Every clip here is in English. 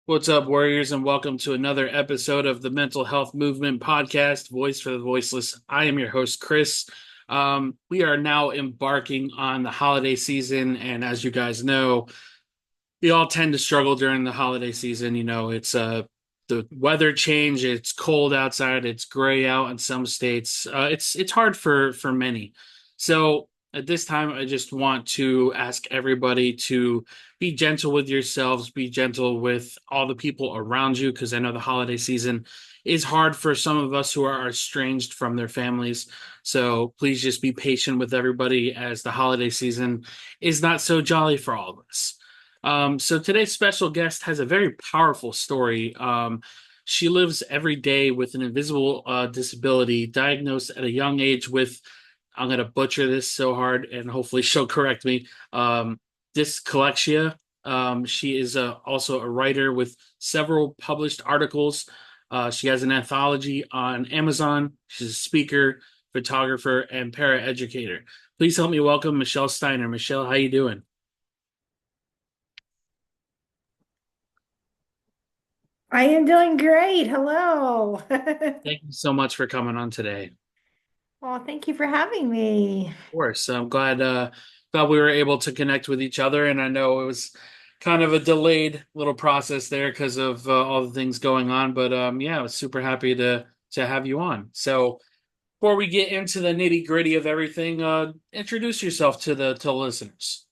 What's up, Warriors, and welcome to another episode of the Mental Health Movement podcast, Voice for the Voiceless. I am your host, Chris. We are now embarking on the holiday season, and as you guys know, we all tend to struggle during the holiday season. It's the weather change, it's cold outside, it's gray out in some states. It's hard for many. So at this time, I just want to ask everybody to be gentle with yourselves, be gentle with all the people around you, because I know the holiday season is hard for some of us who are estranged from their families. So please just be patient with everybody as the holiday season is not so jolly for all of us. So today's special guest has a very powerful story. She lives every day with an invisible disability, diagnosed at a young age with, I'm going to butcher this so hard, and hopefully she'll correct me, dyslexia. She is also a writer with several published articles. She has an anthology on Amazon. She's a speaker, photographer, and para educator. Please help me welcome Michelle Steiner. Michelle, how you doing? I am doing great. Hello. Thank you so much for coming on today. Well, thank you for having me. Of course, I'm glad we were able to connect with each other, and I know it was kind of a delayed little process there because of all the things going on. But yeah, I was super happy to have you on. So before we get into the nitty gritty of everything, introduce yourself to the listeners.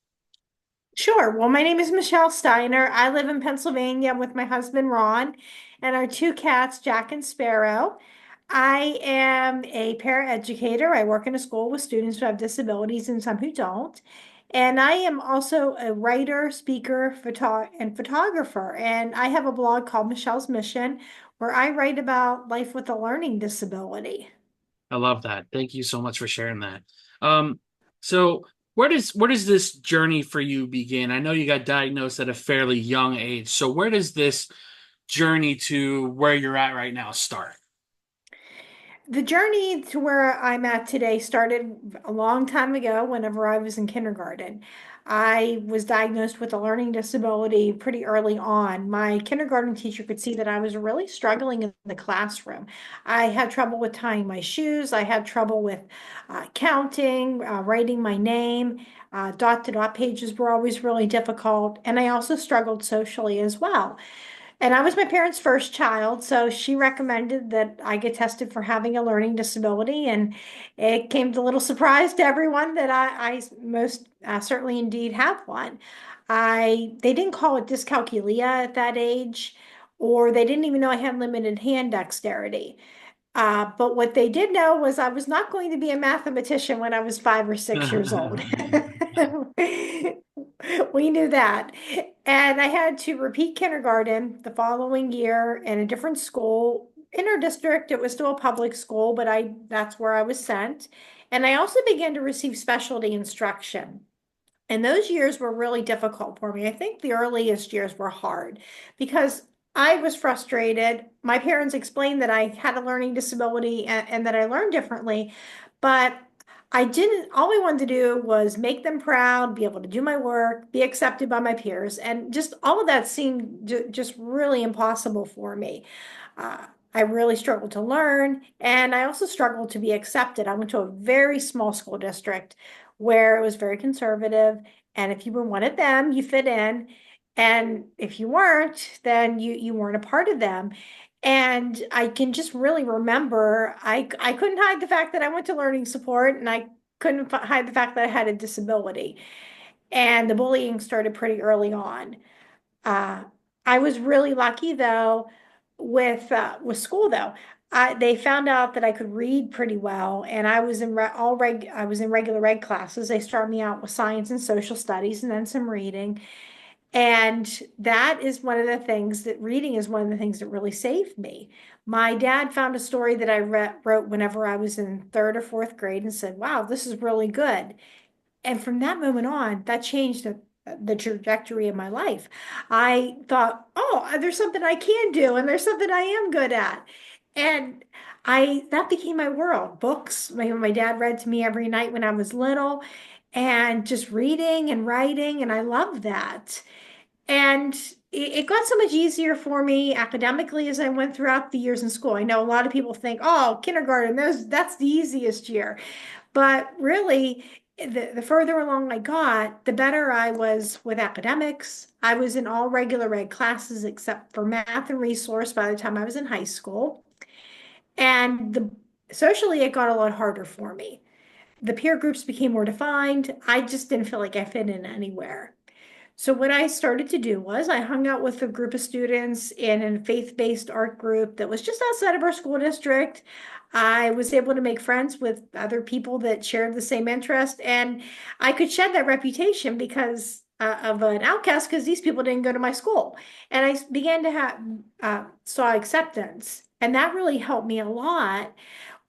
Sure. Well, my name is Michelle Steiner. I live in Pennsylvania with my husband, Ron, and our two cats, Jack and Sparrow. I am a paraeducator. I work in a school with students who have disabilities and some who don't. And I am also a writer, speaker, and photographer. And I have a blog called Michelle's Mission, where I write about life with a learning disability. I love that. Thank you so much for sharing that. Um, so where does this journey for you begin? I know you got diagnosed at a fairly young age. So where does this journey to where you're at right now start? The journey to where I'm at today started a long time ago, whenever I was in kindergarten. I was diagnosed with a learning disability pretty early on. My kindergarten teacher could see that I was really struggling in the classroom. I had trouble with tying my shoes. I had trouble with counting, writing my name. Dot to dot pages were always really difficult. And I also struggled socially as well. And I was my parents' first child, so she recommended that I get tested for having a learning disability. And it came to a little surprise to everyone that I most certainly indeed have one. They didn't call it dyscalculia at that age, or they didn't even know I had limited hand dexterity. But what they did know was I was not going to be a mathematician when I was 5 or 6 years old. We knew that. And I had to repeat kindergarten the following year in a different school. In our district, it was still a public school, but that's where I was sent. And I also began to receive specialty instruction. And those years were really difficult for me. I think the earliest years were hard because I was frustrated. My parents explained that I had a learning disability and that I learned differently, but I didn't, all I wanted to do was make them proud, be able to do my work, be accepted by my peers. And just all of that seemed just really impossible for me. Uh, I really struggled to learn, and I also struggled to be accepted. I went to a very small school district where it was very conservative, and if you were one of them, you fit in, and if you weren't, then you weren't a part of them. And I can just really remember I couldn't hide the fact that I went to learning support, and I couldn't hide the fact that I had a disability. And the bullying started pretty early on. Uh, I was really lucky though with school though. They found out that I could read pretty well, and I was in I was in regular reg classes. They started me out with science and social studies, and then some reading. And that is one of the things that reading is one of the things that really saved me. My dad found a story that wrote whenever I was in third or fourth grade and said, "Wow, this is really good." And from that moment on, that changed the trajectory of my life. I thought, oh, there's something I can do, and there's something I am good at. And that became my world. Books, my dad read to me every night when I was little, and just reading and writing, and I love that. And it got so much easier for me academically as I went throughout the years in school. I know a lot of people think, oh, kindergarten, that's the easiest year. But really, the further along I got, the better I was with academics. I was in all regular ed classes except for math and resource by the time I was in high school. And socially, it got a lot harder for me. The peer groups became more defined. I just didn't feel like I fit in anywhere. So what I started to do was I hung out with a group of students in a faith-based art group that was just outside of our school district. I was able to make friends with other people that shared the same interest, and I could shed that reputation because of an outcast because these people didn't go to my school. And I began to have saw acceptance, and that really helped me a lot,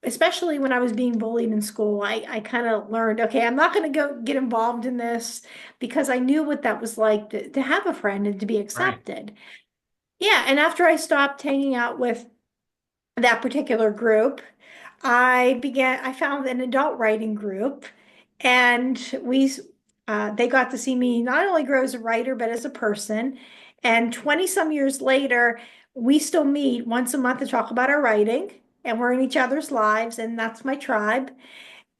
especially when I was being bullied in school. I kind of learned, okay, I'm not going to go get involved in this because I knew what that was like to have a friend and to be Right. accepted. Yeah, and after I stopped hanging out with that particular group, I found an adult writing group, and they got to see me not only grow as a writer, but as a person. And 20 some years later, we still meet once a month to talk about our writing, and we're in each other's lives, and that's my tribe.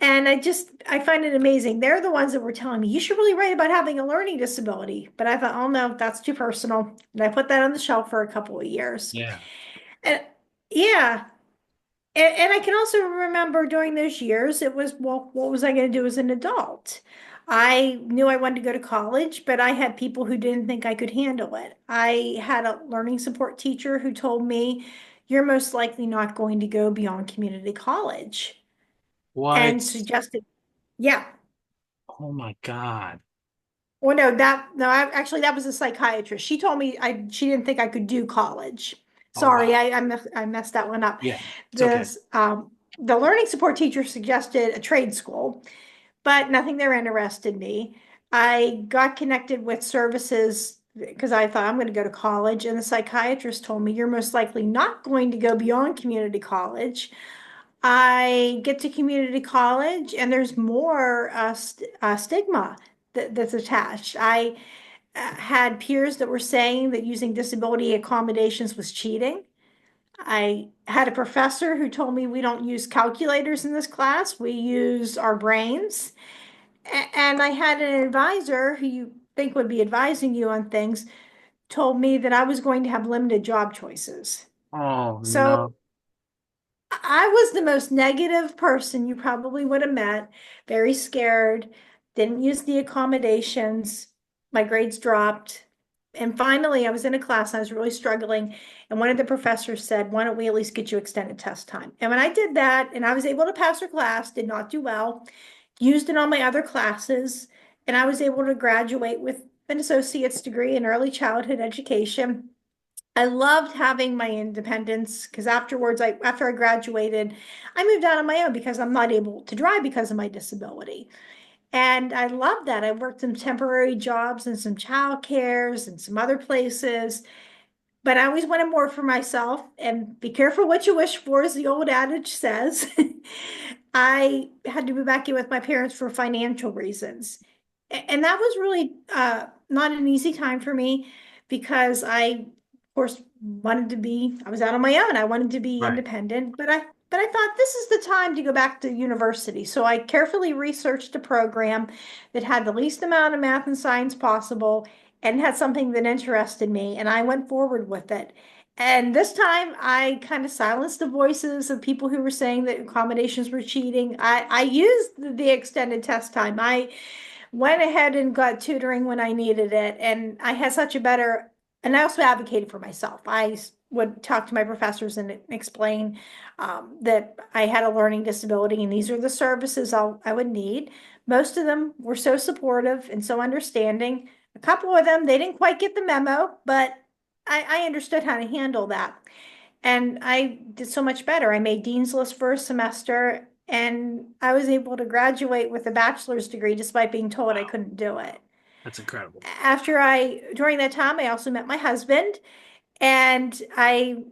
And I find it amazing. They're the ones that were telling me, you should really write about having a learning disability. But I thought, oh no, that's too personal. And I put that on the shelf for a couple of years. Yeah. And yeah, and I can also remember during those years, it was, well, what was I going to do as an adult? I knew I wanted to go to college, but I had people who didn't think I could handle it. I had a learning support teacher who told me, you're most likely not going to go beyond community college, What? and suggested, yeah. Oh my God. Well, no, actually, that was a psychiatrist. She told me she didn't think I could do college. Oh Sorry, wow. I messed that one up. Yeah. It's okay. This, the learning support teacher suggested a trade school, but nothing there interested me. I got connected with services because I thought I'm going to go to college, and the psychiatrist told me you're most likely not going to go beyond community college. I get to community college, and there's more stigma that's attached. I had peers that were saying that using disability accommodations was cheating. I had a professor who told me we don't use calculators in this class, we use our brains. And I had an advisor who you think would be advising you on things told me that I was going to have limited job choices. Oh So no. I was the most negative person you probably would have met, very scared, didn't use the accommodations, my grades dropped. And finally, I was in a class, I was really struggling, and one of the professors said, why don't we at least get you extended test time? And when I did that, and I was able to pass her class, did not do well, used it on my other classes, and I was able to graduate with an associate's degree in early childhood education. I loved having my independence because after I graduated, I moved out on my own because I'm not able to drive because of my disability. And I loved that. I worked some temporary jobs and some child cares and some other places, but I always wanted more for myself. And be careful what you wish for, as the old adage says. I had to move back in with my parents for financial reasons. And that was really not an easy time for me because of course, I was out on my own. I wanted to be Right. independent, but I thought this is the time to go back to university. So I carefully researched a program that had the least amount of math and science possible and had something that interested me, and I went forward with it. And this time I kind of silenced the voices of people who were saying that accommodations were cheating. I used the extended test time. I went ahead and got tutoring when I needed it. And I had such a better, and I also advocated for myself. Would talk to my professors and explain that I had a learning disability and these are the services I would need. Most of them were so supportive and so understanding. A couple of them, they didn't quite get the memo, but I understood how to handle that. And I did so much better. I made Dean's List for a semester, and I was able to graduate with a bachelor's degree despite being told I Wow. couldn't do it. That's incredible. During that time, I also met my husband, and I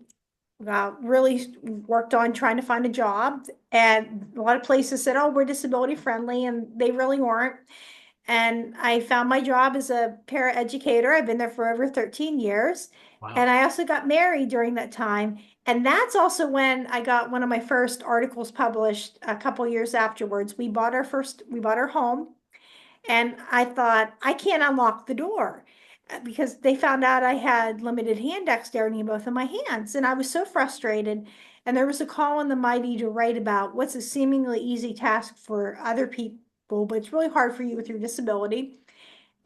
really worked on trying to find a job. And a lot of places said, oh, we're disability friendly, and they really weren't. And I found my job as a para educator. I've been there for over 13 years. And Wow. I also got married during that time. And that's also when I got one of my first articles published a couple years afterwards. We bought our home. And I thought, I can't unlock the door because they found out I had limited hand dexterity in both of my hands. And I was so frustrated. And there was a call in the mighty to write about what's a seemingly easy task for other people, but it's really hard for you with your disability.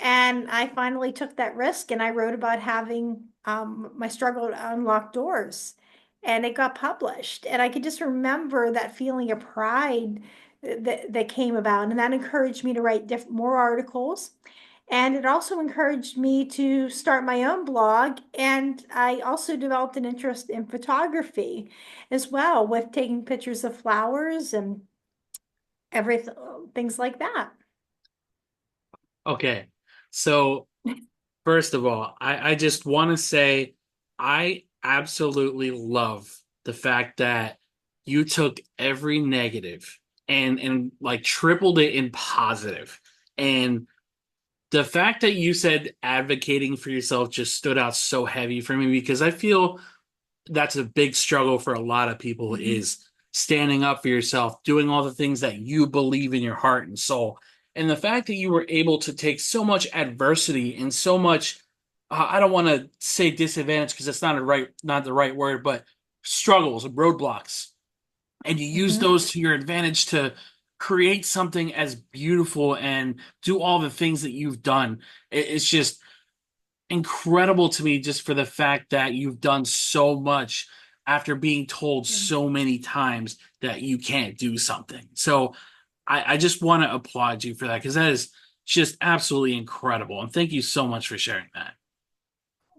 And I finally took that risk and I wrote about having my struggle to unlock doors. And it got published. And I could just remember that feeling of pride that came about. And that encouraged me to write more articles. And it also encouraged me to start my own blog. And I also developed an interest in photography as well, with taking pictures of flowers and everything, things like that. Okay. So first of all, I just want to say I absolutely love the fact that you took every negative and like tripled it in positive. And the fact that you said advocating for yourself just stood out so heavy for me because I feel that's a big struggle for a lot of people Mhm. is standing up for yourself, doing all the things that you believe in your heart and soul. And the fact that you were able to take so much adversity and so much, I don't want to say disadvantage because that's not the right word, but struggles and roadblocks, and you use Mhm. those to your advantage to create something as beautiful and do all the things that you've done. It's just incredible to me just for the fact that you've done so much after being told so many times that you can't do something. So I just want to applaud you for that because that is just absolutely incredible. And thank you so much for sharing that.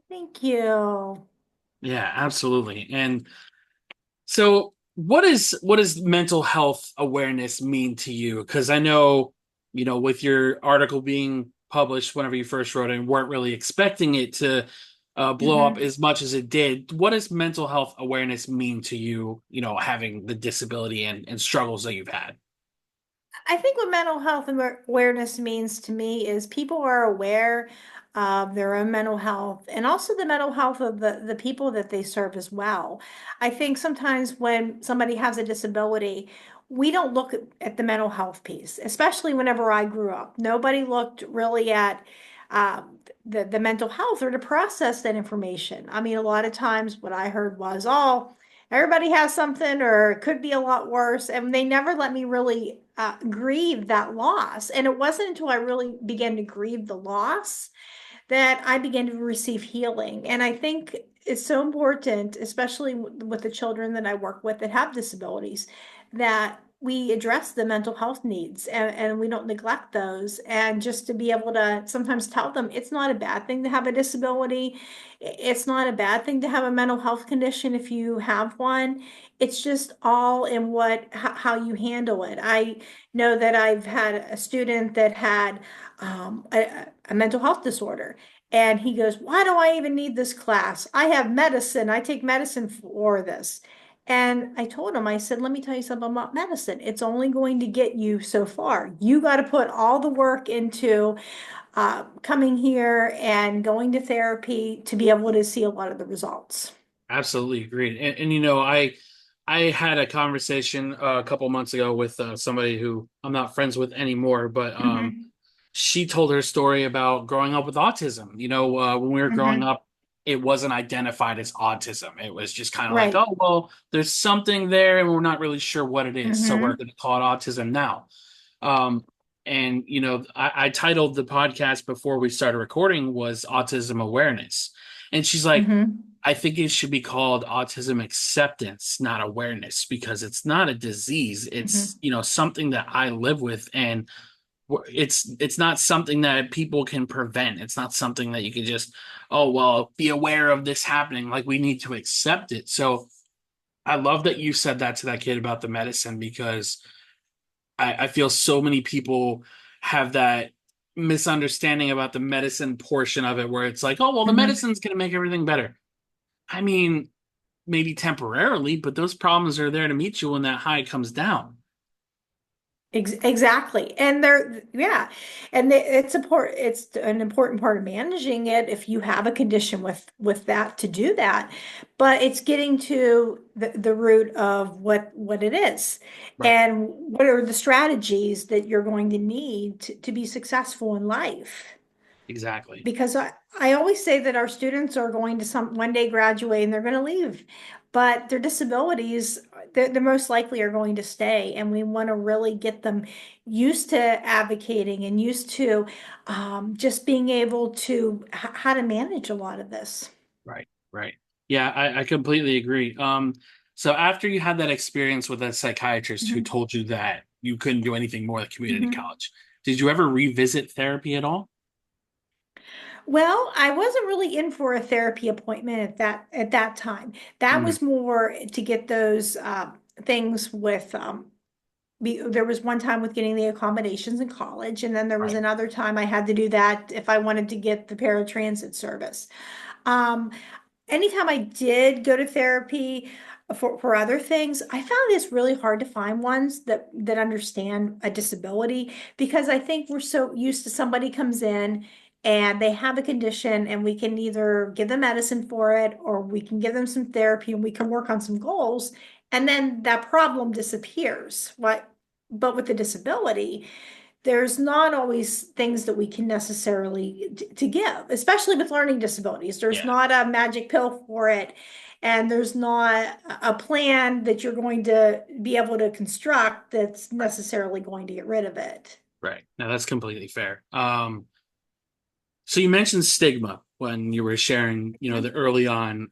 Thank you. Yeah, absolutely. And so what does mental health awareness mean to you? Because I know, with your article being published whenever you first wrote it and weren't really expecting it to blow up Mhm. as much as it did. What does mental health awareness mean to you, having the disability and struggles that you've had? I think what mental health awareness means to me is people are aware of their own mental health and also the mental health of the people that they serve as well. I think sometimes when somebody has a disability, we don't look at the mental health piece, especially whenever I grew up. Nobody looked really at the mental health or to process that information. I mean, a lot of times what I heard was, oh, everybody has something or it could be a lot worse. And they never let me really grieve that loss. And it wasn't until I really began to grieve the loss that I began to receive healing. And I think it's so important, especially with the children that I work with that have disabilities, that we address the mental health needs and we don't neglect those. And just to be able to sometimes tell them it's not a bad thing to have a disability. It's not a bad thing to have a mental health condition if you have one. It's just all in how you handle it. I know that I've had a student that had a mental health disorder. And he goes, why do I even need this class? I have medicine. I take medicine for this. And I told him, I said, let me tell you something about medicine. It's only going to get you so far. You got to put all the work into coming here and going to therapy to be able to see a lot of the results. Absolutely agreed. And I had a conversation a couple months ago with somebody who I'm not friends with anymore, but Hmm. she told her story about growing up with autism. When we were growing Hmm. up, it wasn't identified as autism. It was just kind of like, Right. oh, well, there's something there and we're not really sure what it is. So we're Hmm. going to call it autism now. Um, and, I titled the podcast before we started recording was Autism Awareness. And she's like, Hmm. I think it should be called autism acceptance, not awareness, because it's not a disease. It's, Hmm. something that I live with and it's not something that people can prevent. It's not something that you can just, oh, well, be aware of this happening. Like we need to accept it. So I love that you said that to that kid about the medicine because I feel so many people have that misunderstanding about the medicine portion of it where it's like, oh, well, the Hmm. medicine's going to make everything better. I mean, maybe temporarily, but those problems are there to meet you when that high comes down. Exactly. And yeah. And it's an important part of managing it if you have a condition with that to do that. But it's getting to the root of what it is Right. and what are the strategies that you're going to need to be successful in life. Exactly. Because I always say that our students are going to one day graduate and they're going to leave, but their disabilities, they're most likely are going to stay. And we want to really get them used to advocating and used to just being able to how to manage a lot of this. Right. Right. Yeah, I completely agree. So after you had that experience with a psychiatrist who Mhm. told you that you couldn't do anything more at community Mhm. college, did you ever revisit therapy at all? Well, I wasn't really in for a therapy appointment at that time. That Mm, was more to get those things with there was one time with getting the accommodations in college, and then there was right. another time I had to do that if I wanted to get the paratransit service. Um, Anytime I did go to therapy for other things, I found it's really hard to find ones that understand a disability because I think we're so used to somebody comes in and they have a condition and we can either give them medicine for it or we can give them some therapy and we can work on some goals and then that problem disappears. But with the disability, there's not always things that we can necessarily to give, especially with learning disabilities. There's Yeah. not a magic pill for it, and there's not a plan that you're going to be able to construct that's Right. necessarily going to get rid of it. Right. No, that's completely fair. So you mentioned stigma when you were sharing, the early on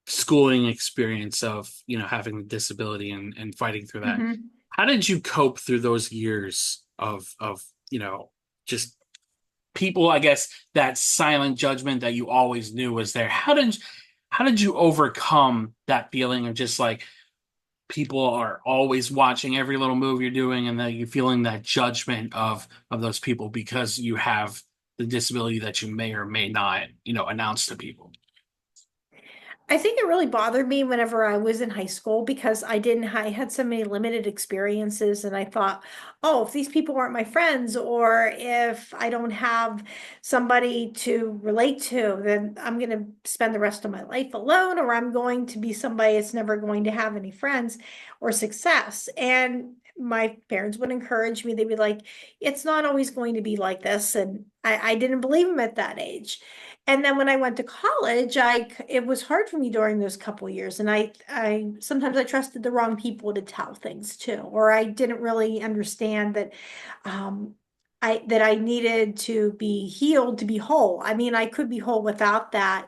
schooling experience of, having a disability and fighting through that. Mhm. How did you cope through those years of, just people, I guess, that silent judgment that you always knew was there? How did you overcome that feeling of just like people are always watching every little move you're doing and that you're feeling that judgment of those people because you have the disability that you may or may not, announce to people? I think it really bothered me whenever I was in high school because I had so many limited experiences and I thought, oh, if these people aren't my friends or if I don't have somebody to relate to, then I'm going to spend the rest of my life alone or I'm going to be somebody that's never going to have any friends or success. And my parents would encourage me. They'd be like, it's not always going to be like this. And I didn't believe them at that age. And then when I went to college, it was hard for me during those couple years, and I sometimes I trusted the wrong people to tell things to, or I didn't really understand that um, I needed to be healed to be whole. I mean, I could be whole without that,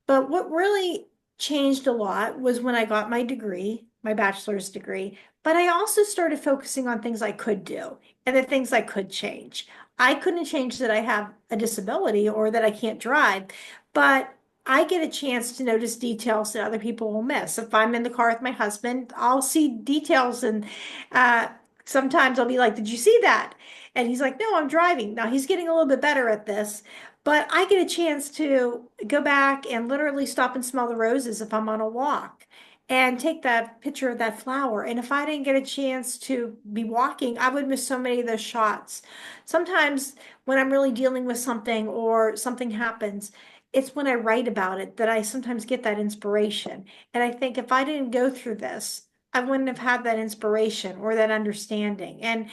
but what really changed a lot was when I got my degree, my bachelor's degree, but I also started focusing on things I could do and the things I could change. I couldn't change that I have a disability or that I can't drive, but I get a chance to notice details that other people will miss. If I'm in the car with my husband, I'll see details and uh, sometimes I'll be like, "Did you see that?" And he's like, "No, I'm driving." Now he's getting a little bit better at this, but I get a chance to go back and literally stop and smell the roses if I'm on a walk and take that picture of that flower. And if I didn't get a chance to be walking, I would miss so many of those shots. Sometimes when I'm really dealing with something or something happens, it's when I write about it that I sometimes get that inspiration. And I think if I didn't go through this, I wouldn't have had that inspiration or that understanding. And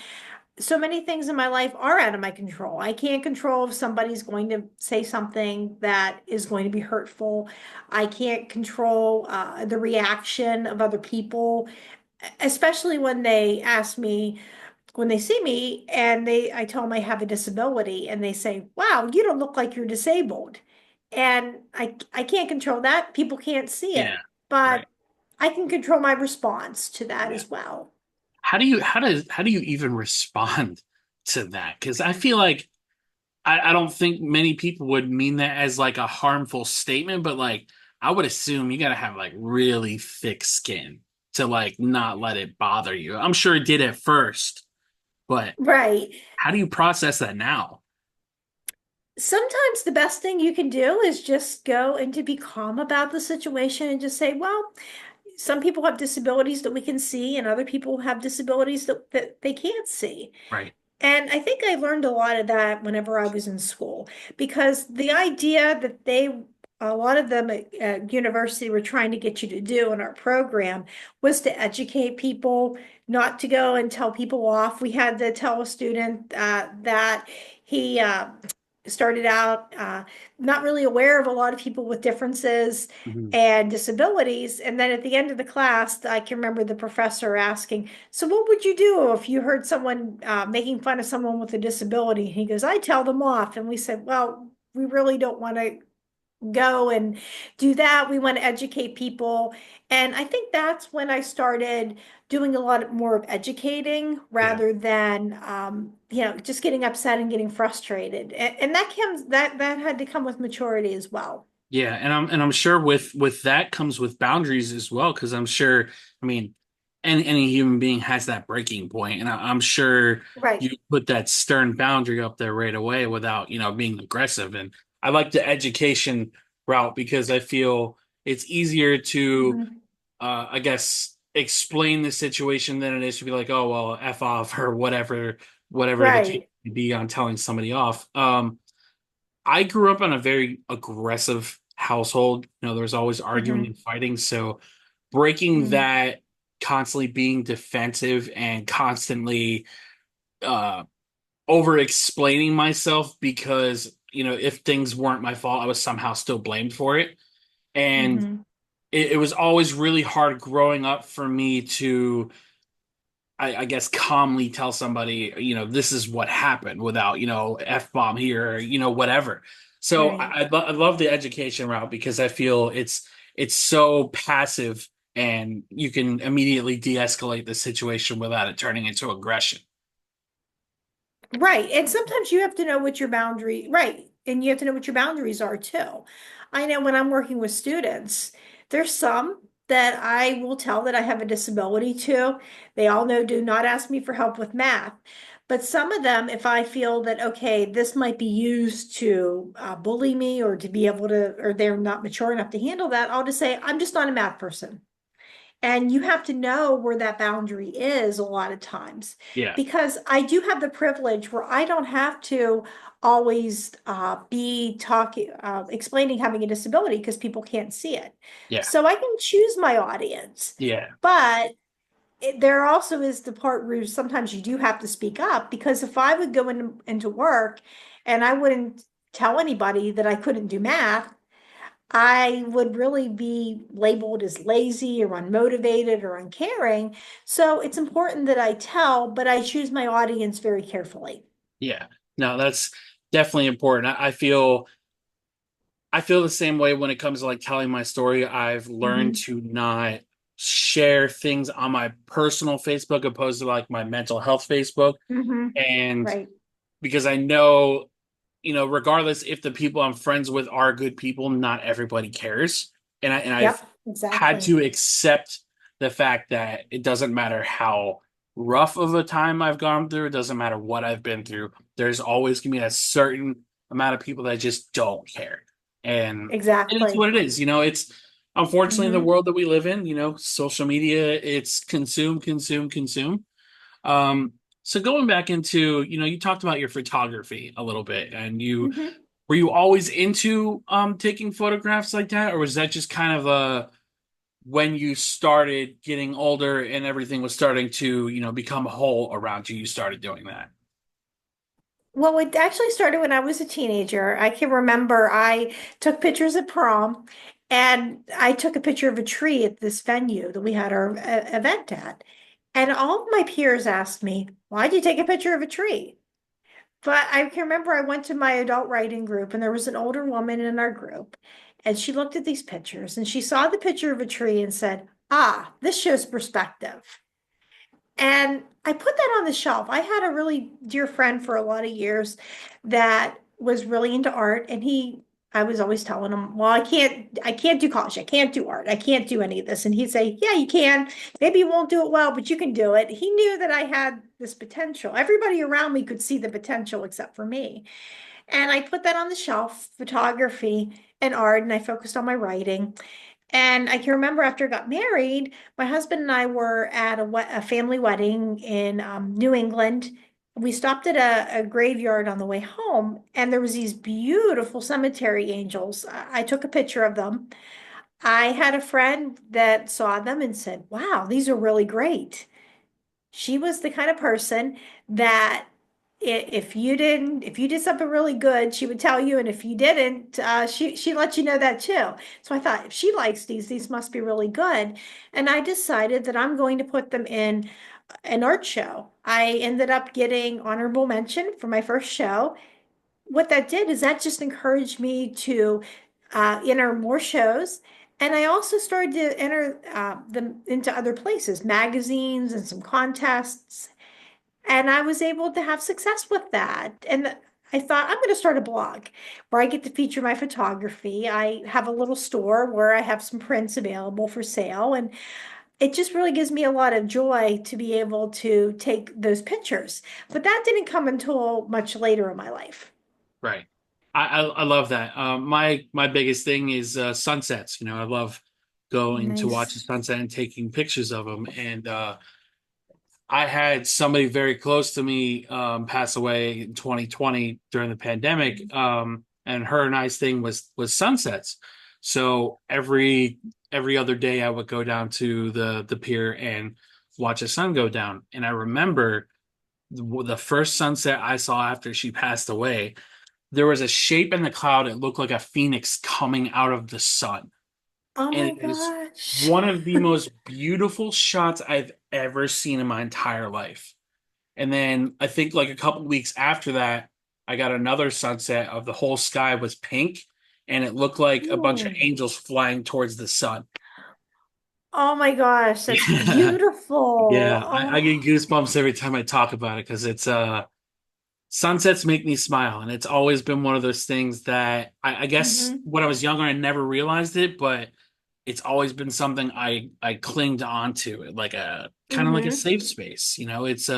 so many things in my life are out of my control. I can't control if somebody's going to say something that is going to be hurtful. I can't control the reaction of other people, especially when they ask me, when they see me and I tell them I have a disability and they say, "Wow, you don't look like you're disabled." And I can't control that. People can't see Yeah. it, but Right. I can control my response to that Yeah. as well. How do you even respond to that? Because I feel like I don't think many people would mean that as like a harmful statement, but like I would assume you gotta have like really thick skin to like not let it bother you. I'm sure it did at first, but Right. how do you process that now? Sometimes the best thing you can do is just go and to be calm about the situation and just say, well, some people have disabilities that we can see, and other people have disabilities that they can't see. Right. And I think I learned a lot of that whenever I was in school, because the idea that a lot of them at university were trying to get you to do in our program was to educate people, not to go and tell people off. We had to tell a student that he started out not really aware of a lot of people with differences Mhm. and disabilities. And then at the end of the class, I can remember the professor asking, so what would you do if you heard someone making fun of someone with a disability? He goes, I tell them off. And we said, well, we really don't want to go and do that. We want to educate people. And I think that's when I started doing a lot more of educating Yeah. rather than just getting upset and getting frustrated. And that had to come with maturity as well. Yeah, and I'm sure with that comes with boundaries as well, because I'm sure, I mean, any human being has that breaking point, and I'm sure Right. you put that stern boundary up there right away without, being aggressive. And I like the education route because I feel it's easier to, Mhm. I guess, explain the situation than it is to be like, oh well, F off or whatever the case Right. may be on telling somebody off. I grew up in a very aggressive household. There was always arguing Hmm. and fighting. So breaking Hmm. that, constantly being defensive and constantly uh over explaining myself because, if things weren't my fault, I was somehow still blamed for it. And Hmm. it was always really hard growing up for me to I guess calmly tell somebody, this is what happened without, F bomb here, or, whatever. So Right. I love the education route because I feel it's so passive and you can immediately de-escalate the situation without it turning into aggression. Right. And sometimes you have to know what your right. And you have to know what your boundaries are too. I know when I'm working with students, there's some that I will tell that I have a disability to. They all know, do not ask me for help with math. But some of them, if I feel that, okay, this might be used to bully me or to be able to, or they're not mature enough to handle that, I'll just say, I'm just not a math person. And you have to know where that boundary is a lot of times, Yeah, because I do have the privilege where I don't have to always be talking, explaining having a disability because people can't see it. yeah, So I can choose my audience. yeah, But there also is the part where sometimes you do have to speak up, because if I would go into work and I wouldn't tell anybody that I couldn't do math, I would really be labeled as lazy or unmotivated or uncaring. So it's important that I tell, but I choose my audience very carefully. yeah. No, that's definitely important. I feel the same way when it comes to like telling my story. I've learned Hmm. to not share things on my personal Facebook opposed to like my mental health Facebook. Hmm. And Right. because I know, regardless if the people I'm friends with are good people, not everybody cares. And I've Yep, had exactly. to accept the fact that it doesn't matter how rough of a time I've gone through, it doesn't matter what I've been through. There's always gonna be a certain amount of people that just don't care. And it's Exactly. what it is. It's unfortunately the Hmm. world that we live in, social media, it's consume, consume, consume. So going back into, you talked about your photography a little bit, and Hmm. were you always into taking photographs like that, or was that just kind of when you started getting older and everything was starting to, become whole around you, you started doing that? Well, it actually started when I was a teenager. I can remember I took pictures at prom, and I took a picture of a tree at this venue that we had our event at. And all of my peers asked me, why'd you take a picture of a tree? But I can remember I went to my adult writing group, and there was an older woman in our group, and she looked at these pictures and she saw the picture of a tree and said, ah, this shows perspective. And I put that on the shelf. I had a really dear friend for a lot of years that was really into art, and I was always telling him, well, I can't do college. I can't do art. I can't do any of this. And he'd say, yeah, you can. Maybe you won't do it well, but you can do it. He knew that I had this potential. Everybody around me could see the potential except for me. And I put that on the shelf, photography and art, and I focused on my writing. And I can remember after I got married, my husband and I were at a family wedding in New England. We stopped at a graveyard on the way home, and there was these beautiful cemetery angels. I took a picture of them. I had a friend that saw them and said, "Wow, these are really great." She was the kind of person that if you did something really good, she would tell you, and if you didn't, she let you know that too. So I thought, if she likes these must be really good. And I decided that I'm going to put them in an art show. I ended up getting honorable mention for my first show. What that did is that just encouraged me to enter more shows. And I also started to enter them into other places, magazines and some contests. And I was able to have success with that. And I thought, I'm going to start a blog where I get to feature my photography. I have a little store where I have some prints available for sale. And it just really gives me a lot of joy to be able to take those pictures. But that didn't come until much later in my life. Right. I love that. My biggest thing is sunsets. I love going to watch a Nice. sunset and taking pictures of them. And I had somebody very close to me pass away in 2020 during the pandemic. And her and I's thing was sunsets. So every other day I would go down to the pier and watch the sun go down. And I remember the first sunset I saw after she passed away, there was a shape in the cloud. It looked like a phoenix coming out of the sun. Oh And my it is gosh. one of the most beautiful shots I've ever seen in my entire life. And then I think like a couple weeks after that, I got another sunset of the whole sky was pink and it looked like a bunch of Oh, angels flying towards the sun. oh my gosh, that's Yeah. beautiful. Yeah, I Oh. get goosebumps every time I talk about it because it's sunsets make me smile, and it's always been one of those things that I guess Hmm. when I was younger I never realized it, but it's always been something I clinged onto, like a kind of like a Hmm. safe space. It's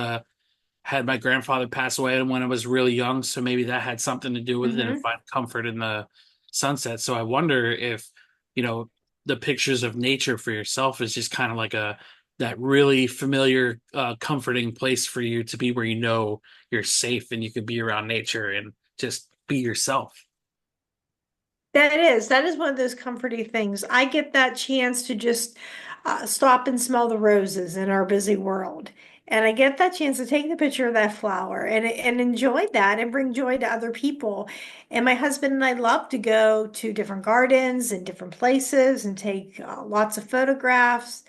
had my grandfather pass away when I was really young, so maybe that had something to do with it, and Hmm. find comfort in the sunset. So I wonder if, you know, the pictures of nature for yourself is just kind of like a that really familiar, comforting place for you to be where you're safe and you can be around nature and just be yourself. That is one of those comforting things. I get that chance to just stop and smell the roses in our busy world. And I get that chance to take the picture of that flower and enjoy that and bring joy to other people. And my husband and I love to go to different gardens and different places and take lots of photographs.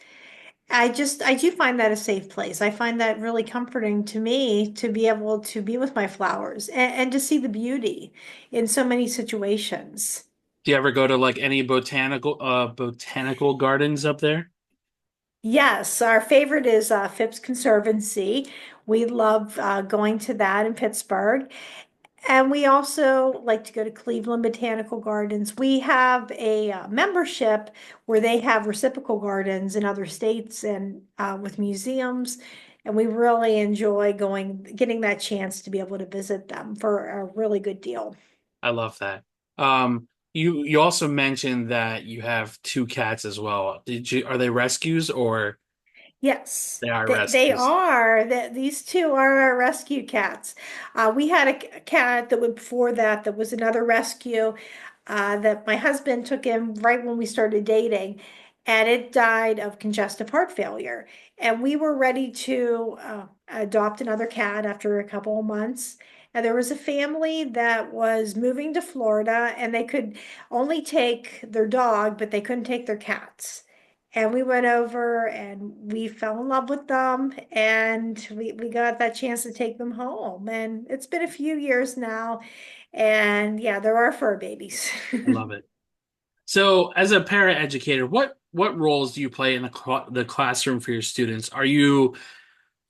I do find that a safe place. I find that really comforting to me to be able to be with my flowers and to see the beauty in so many situations. Do you ever go to like any botanical gardens up there? Yes, our favorite is Phipps Conservancy. We love going to that in Pittsburgh. And we also like to go to Cleveland Botanical Gardens. We have a membership where they have reciprocal gardens in other states and with museums. And we really enjoy getting that chance to be able to visit them for a really good deal. I love that. You also mentioned that you have two cats as well. Are they rescues or Yes, they are they rescues? are. That these two are our rescue cats. We had a cat that was before that was another rescue that my husband took in right when we started dating, and it died of congestive heart failure. And we were ready to adopt another cat after a couple of months. And there was a family that was moving to Florida, and they could only take their dog, but they couldn't take their cats. And we went over and we fell in love with them and we got that chance to take them home. And it's been a few years now. And yeah, there are fur babies. I love it. So, as a para educator, what roles do you play in the classroom for your students? Are you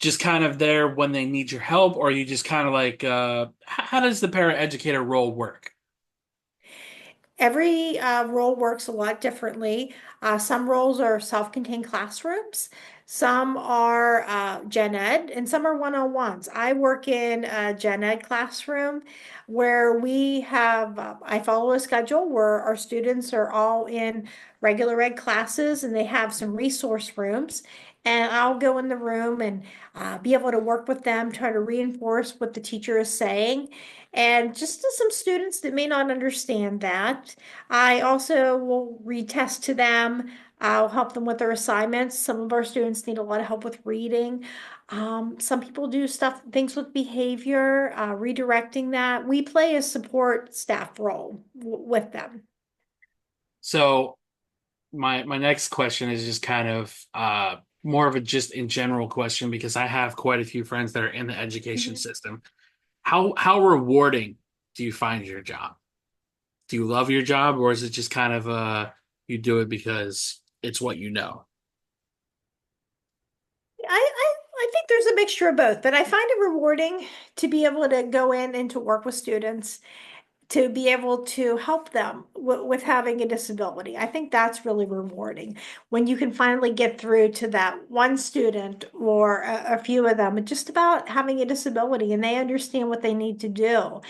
just kind of there when they need your help, or are you just kind of like how does the para educator role work? Every role works a lot differently. Some roles are self-contained classrooms, some are gen ed, and some are one-on-ones. I work in a gen ed classroom where I follow a schedule where our students are all in regular ed classes and they have some resource rooms. And I'll go in the room and be able to work with them, try to reinforce what the teacher is saying. And just to some students that may not understand that, I also will retest to them. I'll help them with their assignments. Some of our students need a lot of help with reading. Some people do things with behavior, redirecting that. We play a support staff role with them. So my next question is just kind of more of a just in general question because I have quite a few friends that are in the education Mhm. system. How rewarding do you find your job? Do you love your job, or is it just kind of you do it because it's what you know? I think there's a mixture of both, but I find it rewarding to be able to go in and to work with students, to be able to help them with having a disability. I think that's really rewarding when you can finally get through to that one student or a few of them just about having a disability and they understand what they need to do.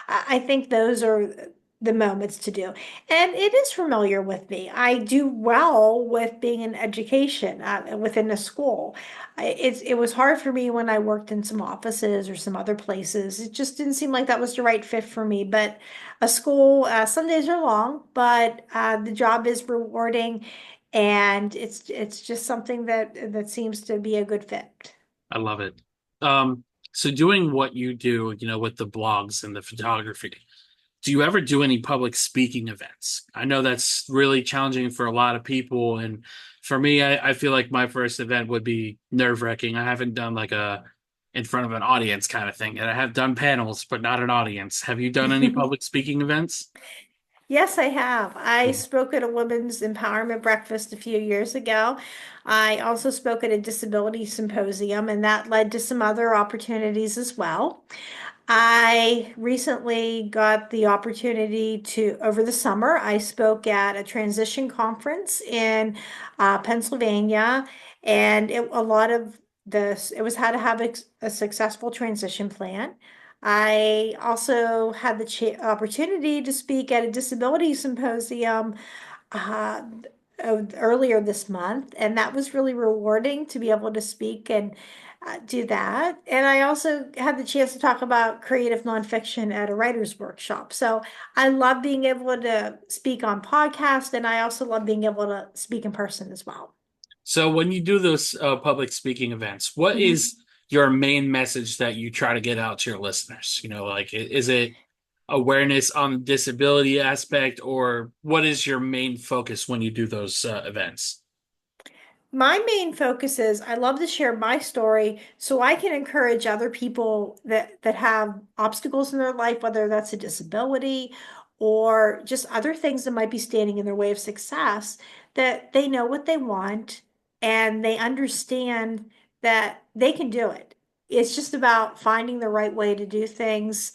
I think those are the moments to do. And it is familiar with me. I do well with being in education within a school. It was hard for me when I worked in some offices or some other places. It just didn't seem like that was the right fit for me. But a school, some days are long, but the job is rewarding, and it's just something that seems to be a good fit. I love it. Um, so doing what you do, with the blogs and the photography, do you ever do any public speaking events? I know that's really challenging for a lot of people, and for me, I feel like my first event would be nerve-wracking. I haven't done like a in front of an audience kind of thing, and I have done panels, but not an audience. Have you done any public speaking events? Yes, I have. I spoke at a women's empowerment breakfast a few years ago. I also spoke at a disability symposium, and that led to some other opportunities as well. I recently got the opportunity over the summer, I spoke at a transition conference in Pennsylvania, and a lot of this, it was how to have a successful transition plan. I also had the opportunity to speak at a disability symposium uh, earlier this month, and that was really rewarding to be able to speak and do that. And I also had the chance to talk about creative nonfiction at a writer's workshop. So I love being able to speak on podcast, and I also love being able to speak in person as well. So when you do those public speaking events, what Mhm. is your main message that you try to get out to your listeners? Like is it awareness on the disability aspect, or what is your main focus when you do those events? My main focus is I love to share my story so I can encourage other people that have obstacles in their life, whether that's a disability or just other things that might be standing in their way of success, that they know what they want and they understand that they can do it. It's just about finding the right way to do things,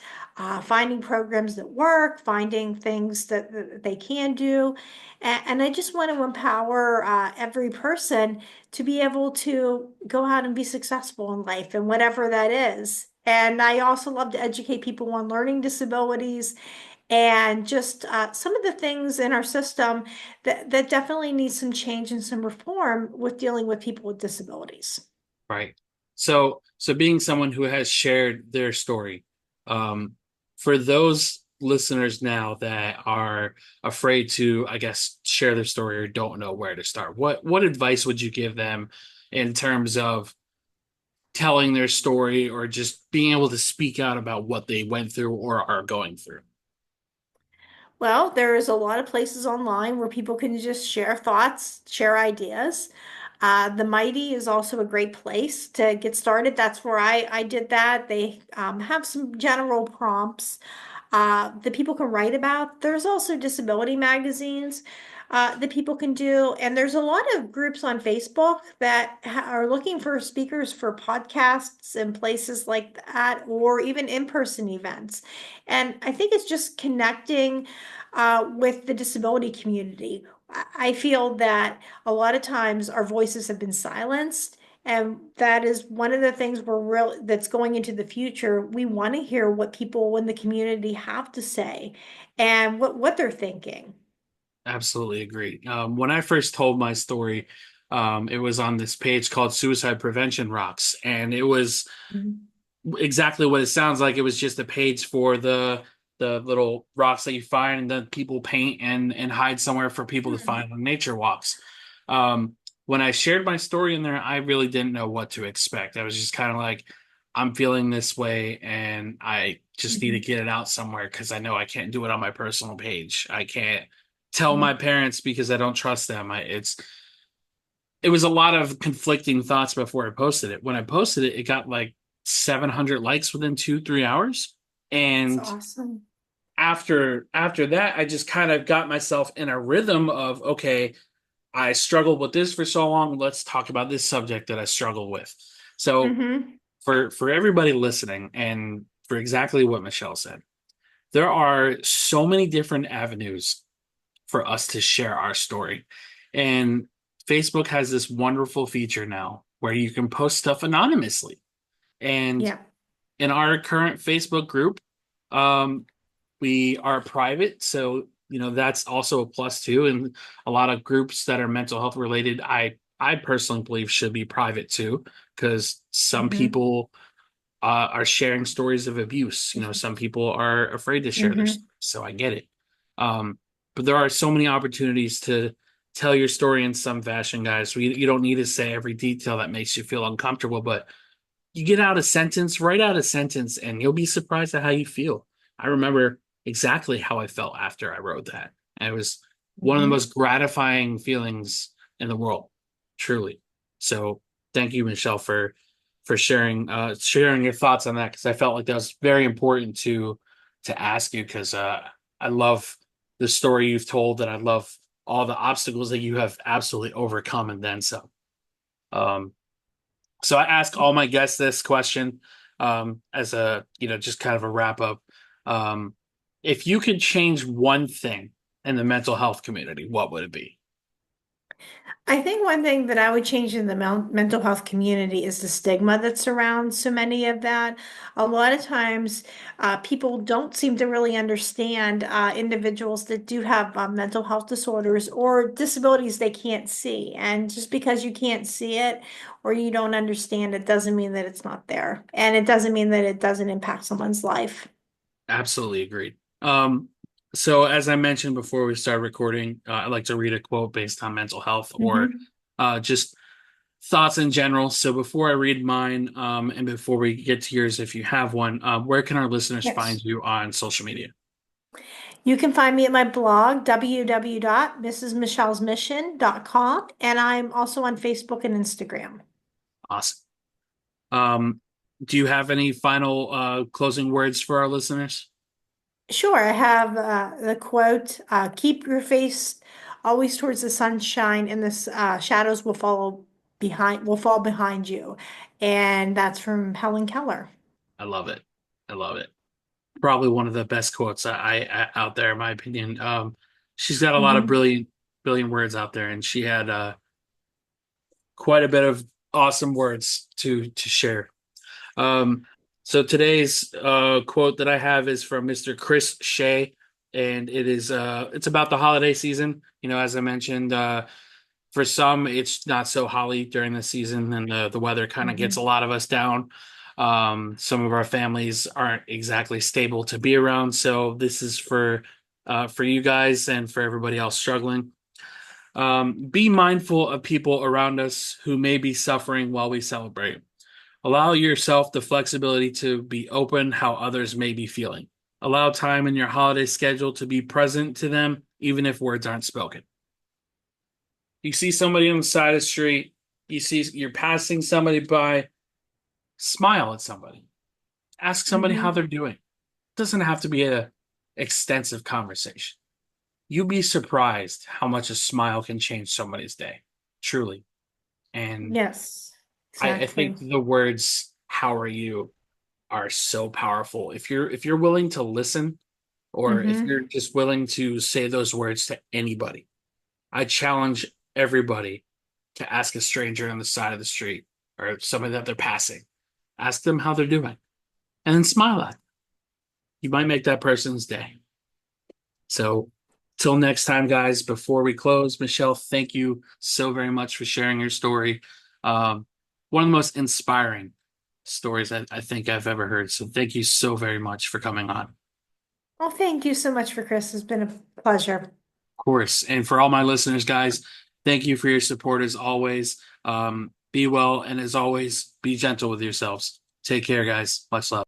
finding programs that work, finding things that they can do. And I just want to empower every person to be able to go out and be successful in life and whatever that is. And I also love to educate people on learning disabilities and just some of the things in our system that definitely need some change and some reform with dealing with people with disabilities. Right. So being someone who has shared their story, um, for those listeners now that are afraid to, I guess, share their story or don't know where to start, what advice would you give them in terms of telling their story or just being able to speak out about what they went through or are going through? Well, there is a lot of places online where people can just share thoughts, share ideas. The Mighty is also a great place to get started. That's where I did that. They have some general prompts that people can write about. There's also disability magazines. that people can do. And there's a lot of groups on Facebook that are looking for speakers for podcasts and places like that, or even in-person events. And I think it's just connecting with the disability community. I feel that a lot of times our voices have been silenced. And that is one of the things that's going into the future. We want to hear what people in the community have to say and what they're thinking. Absolutely agree. When I first told my story, it was on this page called Suicide Prevention Rocks, and it was Mhm. exactly what it sounds like. It was just a page for the little rocks that you find and that people paint and hide somewhere for people to Hmm. find on nature walks. Um, when I shared my story in there, I really didn't know what to expect. I was just kind of like, I'm feeling this way, and I just need to Mhm. get it out somewhere because I know I can't do it on my personal page. I can't tell my Mhm. parents because I don't trust them. It was a lot of conflicting thoughts before I posted it. When I posted it, it got like 700 likes within 2, 3 hours. That's And awesome. after that, I just kind of got myself in a rhythm of, okay, I struggled with this for so long. Let's talk about this subject that I struggle with. So Hmm. for everybody listening, and for exactly what Michelle said, there are so many different avenues for us to share our story. And Facebook has this wonderful feature now where you can post stuff anonymously. And Yeah. in our current Facebook group, um, we are private, so that's also a plus too. And a lot of groups that are mental health related, I personally believe should be private too, because some Hmm. people are sharing stories of abuse. Some people are afraid to share their stories, Hmm. so I get it. Um, but there are so many opportunities to tell your story in some fashion, guys. You don't need to say every detail that makes you feel uncomfortable, but you get out a sentence, write out a sentence, and you'll be surprised at how you feel. I remember exactly how I felt after I wrote that. And it was one of the Hmm. most gratifying feelings in the world, truly. So thank you, Michelle, for sharing your thoughts on that because I felt like that was very important to ask you because I love the story you've told and I love all the obstacles that you have absolutely overcome and then some. Um, so I ask all my guests this question as a, just kind of a wrap up. Um, if you could change one thing in the mental health community, what would it be? I think one thing that I would change in the mental health community is the stigma that surrounds so many of that. A lot of times, people don't seem to really understand individuals that do have mental health disorders or disabilities they can't see. And just because you can't see it or you don't understand it doesn't mean that it's not there. And it doesn't mean that it doesn't impact someone's life. Absolutely agreed. So as I mentioned before we started recording, I like to read a quote based on mental health or Hmm. just thoughts in general. So before I read mine, and before we get to yours, if you have one, where can our listeners find Yes. you on social media? You can find me at my blog, www.mrsmichellesmission.com, and I'm also on Facebook and Instagram. Awesome. Um, do you have any final closing words for our listeners? Sure, I have the quote, keep your face always towards the sunshine and the shadows will fall behind you. And that's from Helen Keller. I love it. I love it. Probably one of the best quotes I out there, in my opinion. She's got a lot of Hmm. brilliant words out there, and she had quite a bit of awesome words to share. Um, so today's quote that I have is from Mr. Chris Shea, and it's about the holiday season. As I mentioned, for some it's not so holly during the season, and the weather kind of gets a Hmm. lot of us down. Some of our families aren't exactly stable to be around, so this is for you guys and for everybody else struggling. Be mindful of people around us who may be suffering while we celebrate. Allow yourself the flexibility to be open how others may be feeling. Allow time in your holiday schedule to be present to them, even if words aren't spoken. You see somebody on the side of the street, you're passing somebody by, smile at somebody. Ask somebody how Hmm. they're doing. It doesn't have to be a extensive conversation. you'd be surprised how much a smile can change somebody's day, truly. And Yes, I think exactly. the words "How are you?" are so powerful. If you're willing to listen, or if Mm-hmm. you're just willing to say those words to anybody, I challenge everybody to ask a stranger on the side of the street or somebody that they're passing. Ask them how they're doing and then smile at them. You might make that person's day. So, till next time, guys, before we close, Michelle, thank you so very much for sharing your story. Um, One of the most inspiring stories I think I've ever heard. So, thank you so very much for coming on. Of Well, thank you so much for Chris. It's been a pleasure. course. And for all my listeners, guys, thank you for your support as always. Be well, and as always, be gentle with yourselves. Take care, guys. Much love.